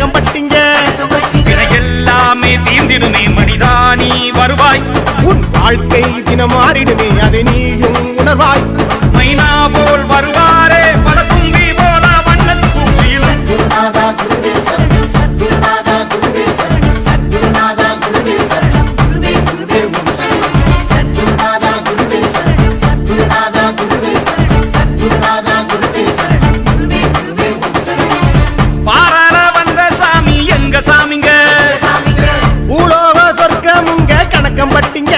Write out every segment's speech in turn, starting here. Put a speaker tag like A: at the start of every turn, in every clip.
A: கணக்கம் பட்டிங்க
B: எல்லாமே தீர்ந்திடுமே மனிதானி வருவாய்
A: உன் வாழ்க்கை தினம் மாறிடுமே அதை நீயும் உணர்வாய்
B: மைனா போல் வருவாரே பல தும்பி போல வண்ணத் பூச்சியில்
C: சத்குருநாதா குருவே சரணம் சத்குருநாதா குருவே சரணம் சத்குருநாதா குருவே சரணம் குருவே குருவே ஓம் சரணம் சத்குருநாதா குருவே சரணம் சத்குருநாதா குருவே சரணம் சத்குருநாதா குருவே சரணம் குருவே குருவே ஓம் சரணம்
B: பாராள வந்த சாமி எங்க சாமிங்க
A: பூலோக சொர்க்கமுங்க கணக்கம் பட்டிங்க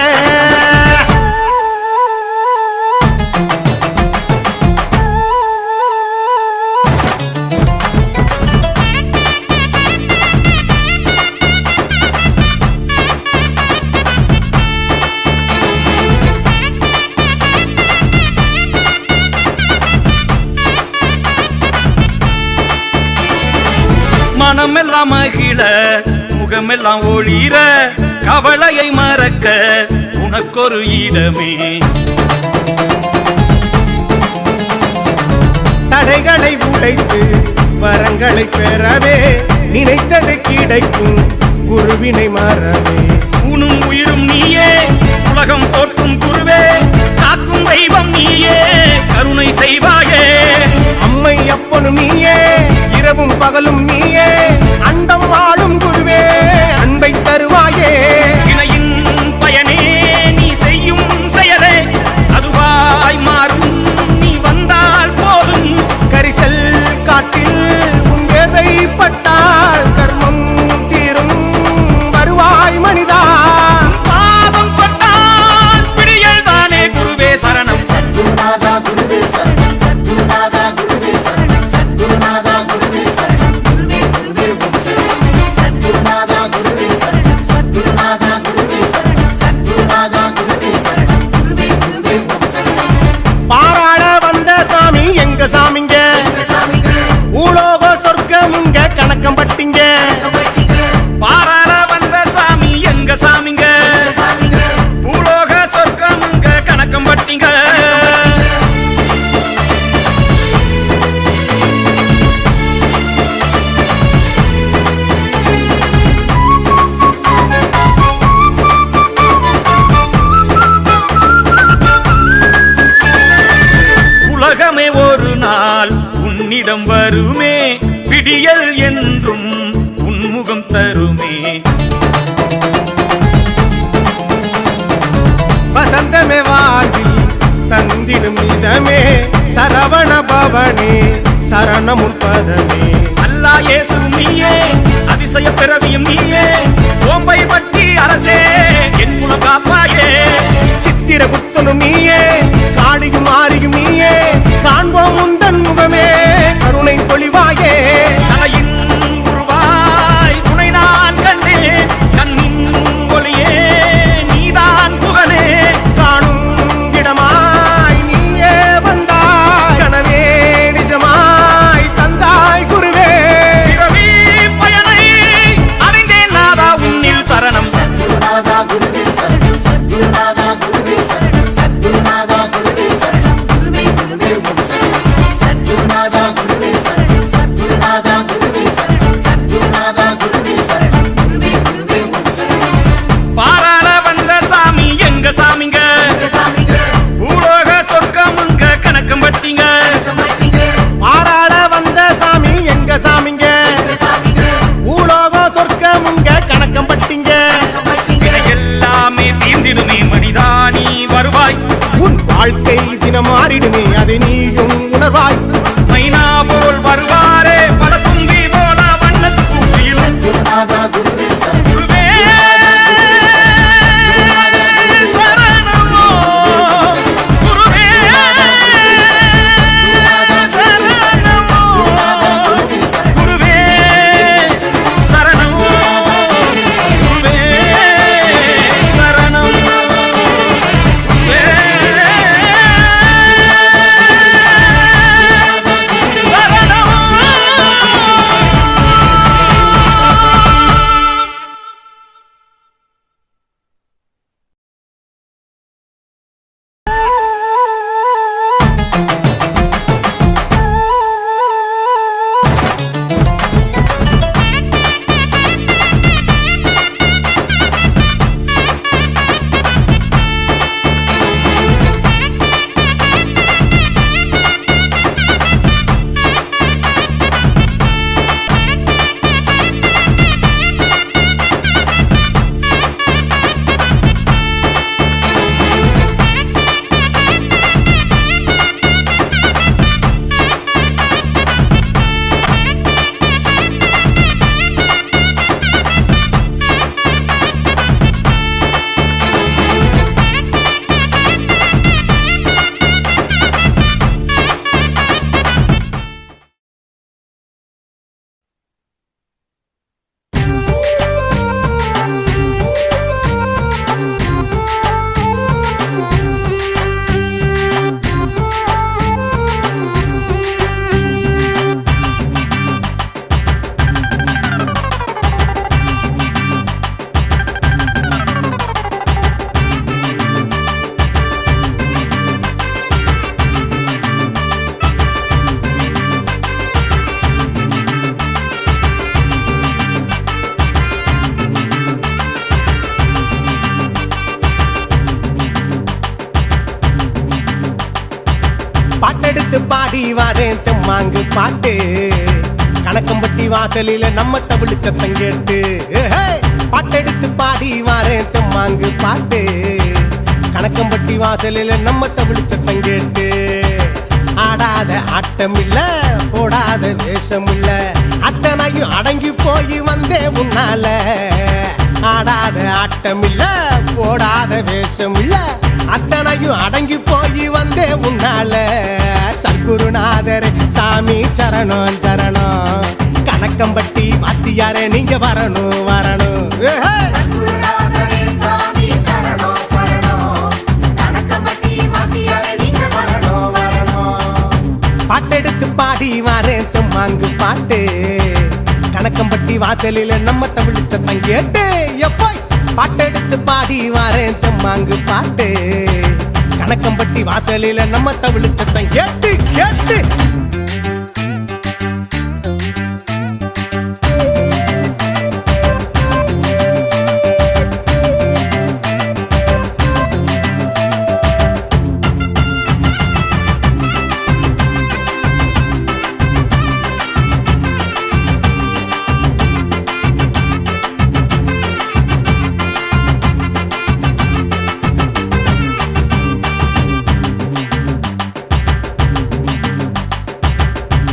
B: மனமெல்லாம் மகிழ முகமெல்லாம் ஒளிர கவலையை மறக்க உனக்கொரு இடமே
A: தடைகளை உடைத்து வரங்களை பெறவே நினைத்தது கிடைக்கும் குருவினை மறவே
B: உனும் உயிரும் நீயே உலகம் போற்றும் குருவே காக்கும் தெய்வம் நீயே கருணை செய்வாயே
A: அம்மை அப்பனும் நீயே இரவும் பகலும் நீயே அண்டம் வாழும் குருவே அன்பை தருவாயே
B: இணையின் பயனே நீ செய்யும் செயலே அதுவாய் மாறும் நீ வந்தால் போதும்
A: கரிசல் காட்டில் உன் வேர்வை பட்டால் கர்மம் தீரும் வருவாய் மனிதா
B: பாவம் பட்டால் பிடியல் தானே குருவே சரணம்
C: சத்குருநாதா குருவே சரணம் சத்குருநாதா குருவே சரணம் சத்குருநாதா குருவே சரணம் குருவே குருவே ஓம் சரணம் சத்குருநாதா குருவே சரணம் சத்குருநாதா குருவே சரணம் சத்குருநாதா குருவே சரணம் குருவே குருவே ஓம் சரணம்
A: பாராள வந்த சாமி எங்க சாமிங்க பூலோக சொர்க்கமுங்க கணக்கம் பட்டிங்க
B: பாராள வந்த சாமி எங்க சாமிங்க பூலோக சொர்க்கமுங்க கணக்கம் பட்டிங்க உலகமே ஒரு நாள் உன்னிடம் வருமே விடியல் என்றும் உன்முகம் தருமே
A: வசந்தமே வாழ்வில் தந்திடும் இதமே சரவண பவனே சரணமுன் பதமே
B: அல்லா இயேசு நீயே அதிசய பிறவியும் நீயே ஓம்பை பட்டி அரசே என் குலம் காப்பாயே
A: சித்திர குத்தனும் நீயே காளியும் ஆரியும் நீயே காண்போம் உந்தன் முகமே கருணை பொழிவாயே
B: தலையின் உருவாய் உனை நான் கண்டேன் கண்ணின் ஒளியே நீதான் புகழே
A: காணும் இடமாய் நீயே வந்தாய் கனவே நிஜமாய் தந்தாய் குருவே
B: பிறவி பயனை அறிந்தேன் நாதா உன்னில் சரணம்
C: சத்குருநாதா குருவே சரணம் சத்குருநாதா குருவே சரணம் சத்குருநாதா குருவே சரணம் குருவே குருவே ஓம் சரணம் சத்குருநாதா குருவே சரணம் சத்குருநாதா குருவே சரணம் சத்குருநாதா குருவே சரணம் குருவே குருவே ஓம் சரணம்
B: பாராள வந்த சாமி எங்க சாமிங்க பூலோக சொர்க்கமுங்க கணக்கம் பட்டிங்க
A: பாராள வந்த சாமி எங்க சாமிங்க பூலோக சொர்க்கமுங்க கணக்கம் பட்டிங்க
B: எல்லாமே தீர்ந்திடுமே மனிதானி வருவாய்
A: உன் வாழ்க்கை தினம் மாறிடுமே அதை நீயும் உணர்வாய்
B: மைனா போல் வருவாரே பல தும்பி போல வண்ணத் பூச்சியில்
C: சத்குருநாதா குருவே சரணம்
B: குருவே சரணமோ குருவே சரணமோ குருவே சரணமோ குருவே சரணமோ குருவே
A: பாடி வாரேன் தெம்மாங்கு பாட்டு கணக்கம்பட்டி வாசலில நம்ம தமிழ் சத்தம் கேட்டு பாட்டெடுத்து பாடி வாரேன் தெம்மாங்கு பாட்டு கணக்கம்பட்டி வாசலில நம்ம தமிழ் சத்தம் கேட்டு ஆடாத ஆட்டம் இல்ல போடாத வேஷம் இல்ல அத்தனையும் அடங்கி போய் வந்தே உன்னால ஆடாத ஆட்டம் இல்ல போடாத வேஷம் இல்ல அத்தனையும் அடங்கி போய் வந்தே உன்னால சத்குருநாதர் சாமி சரணம் சரணம் கணக்கம்பட்டி வாத்தியாரே நீங்க வரணும் வரணும்
C: சத்குருநாதரே சாமி சரணம் சரணம் கணக்கம்பட்டி வாத்தியாரே நீங்க வரணும் வரணும்
A: பாட்டெடுத்து பாடி வாரேன் தெம்மாங்கு பாட்டு கணக்கம்பட்டி வாசலில நம்ம தமிழ் சத்தம் கேட்டு எப்போய் பாட்டெடுத்து பாடி வாரேன் தெம்மாங்கு பாட்டு கணக்கம்பட்டி வாசலில நம்ம தமிழ் சத்தம் கேட்டு கேட்டு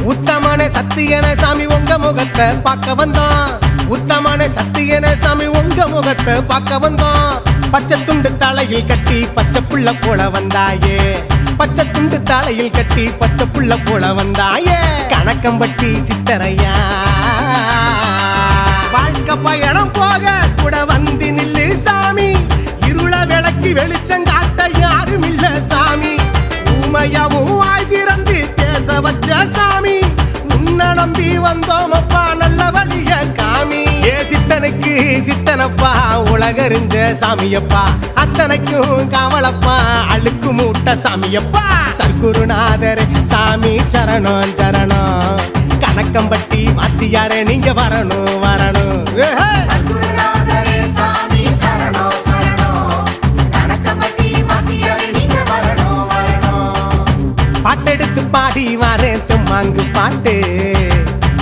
A: உத்தமான சத்தியன சாமி உங்க முகத்தை பார்க்க வந்தோம் உத்தமான சத்தியன சாமி உங்க முகத்தை பார்க்க வந்தோம் பச்சை துண்டு தலையில் கட்டி பச்சை புள்ள போல வந்தாயே பச்சை துண்டு தலையில் கட்டி பச்சை புள்ள போல வந்தாயே கணக்கம்பட்டி சித்தரையா வாழ்க்கை பயணம் போக கூட வந்து நில்லு சாமி இருள விளக்கி வெளிச்சம் காட்ட யாரும் இல்ல சாமி ஊமையாவும் வாய் திறந்து பேச வச்ச சாமி உன்னை நம்பி வந்தோம் அப்பா நல்ல வழிய காமி ஏ சித்தனுக்கு சித்தனப்பா உலகறிஞ்ச சாமியப்பா அத்தனைக்கும் காவலப்பா அழுக்கு மூட்ட சாமியப்பா சத்குருநாதர் சாமி சரணம் சரணம் கணக்கம்பட்டி வாத்தியாரே நீங்க வரணும் வரணும்
C: சத்குருநாதரே சாமி சரணம் சரணம் கணக்கம்பட்டி வாத்தியாரே நீங்க வரணும் வரணும்
A: பாட்டெடுத்து பாடி வாரேன் தெம்மாங்கு பாட்டு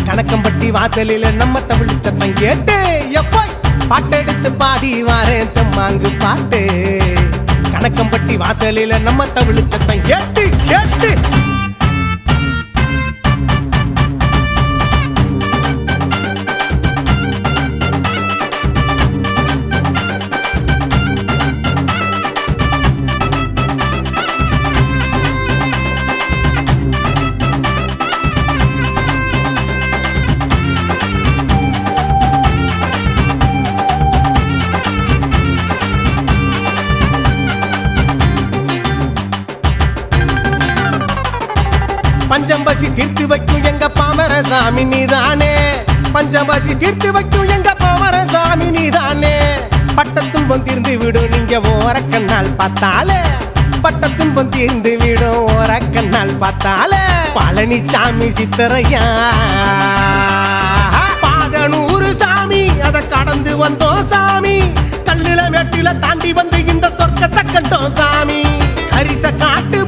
A: கணக்கம்பட்டி வாசலில நம்ம தமிழ் சத்தம் கேட்டு எப்போய் பாட்டெடுத்து பாடி வாரேன் தெம்மாங்கு பாட்டு கணக்கம்பட்டி வாசலில நம்ம தமிழ் சத்தம் கேட்டு கேட்டு பஞ்சம்பசி தீர்த்து வைக்கும் எங்க பாமர சாமி நீதானே பஞ்சம்பசி தீர்த்து வைக்கும் எங்க பாமர சாமி நீதானே பட்டத்துன்பம் தீர்ந்து விடும் நீங்க ஓரக்கண்ணால் பார்த்தாலே பட்டத்துன்பம் தீர்ந்து விடும் ஓரக்கண்ணால் பார்த்தாலே பழனிசாமி சித்தரையா பாதனூறு சாமி அதை கடந்து வந்தோம் சாமி கல்லுல வெட்டில தாண்டி வந்து இந்த சொர்க்கத்தை கண்டோம் சாமி ஹரிச காட்டு